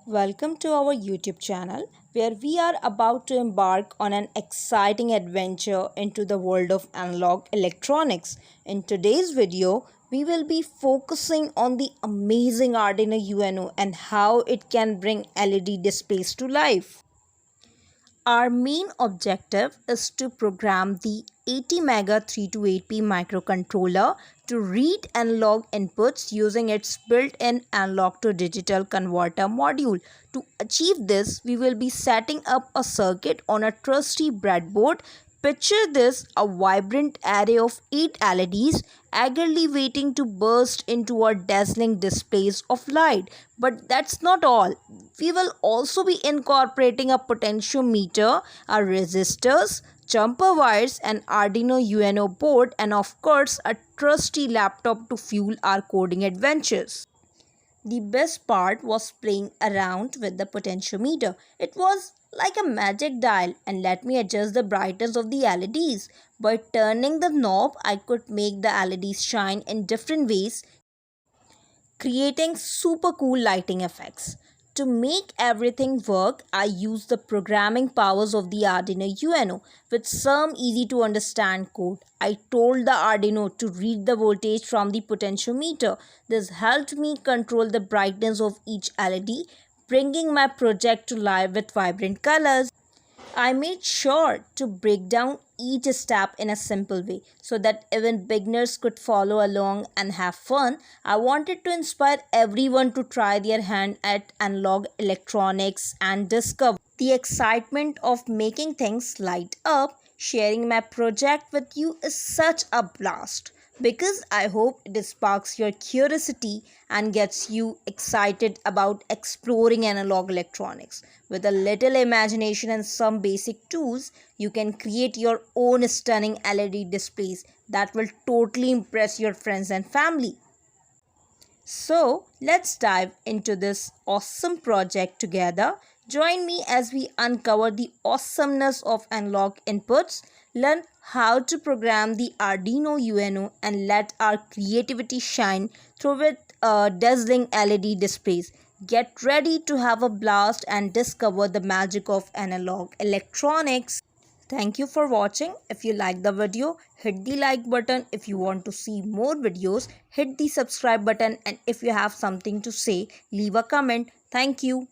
Welcome to our YouTube channel where we are about to embark on an exciting adventure into the world of analog electronics. In today's video, we will be focusing on the amazing Arduino UNO and how it can bring LED displays to life. Our main objective is to program the ATmega328p Microcontroller to read analog inputs using its built-in analog to digital converter module. To achieve this, we will be setting up a circuit on a trusty breadboard. Picture this, a vibrant array of 8 LEDs eagerly waiting to burst into our dazzling displays of light. But that's not all. We will also be incorporating a potentiometer, our resistors, jumper wires, and Arduino UNO board, and of course a trusty laptop to fuel our coding adventures. The best part was playing around with the potentiometer. It was like a magic dial and let me adjust the brightness of the LEDs. By turning the knob, I could make the LEDs shine in different ways, creating super cool lighting effects. To make everything work, I used the programming powers of the Arduino UNO with some easy to understand code. I told the Arduino to read the voltage from the potentiometer. This helped me control the brightness of each LED, bringing my project to life with vibrant colors. I made sure to break down each step in a simple way so that even beginners could follow along and have fun. I wanted to inspire everyone to try their hand at analog electronics and discover the excitement of making things light up. Sharing my project with you is such a blast because I hope it sparks your curiosity and gets you excited about exploring analog electronics. With a little imagination and some basic tools, you can create your own stunning LED displays that will totally impress your friends and family. So, let's dive into this awesome project together. Join me as we uncover the awesomeness of analog inputs, learn how to program the Arduino UNO, and let our creativity shine through with dazzling LED displays. Get ready to have a blast and discover the magic of analog electronics. Thank you for watching. If you like the video, hit the like button. If you want to see more videos, hit the subscribe button. And if you have something to say, leave a comment. Thank you.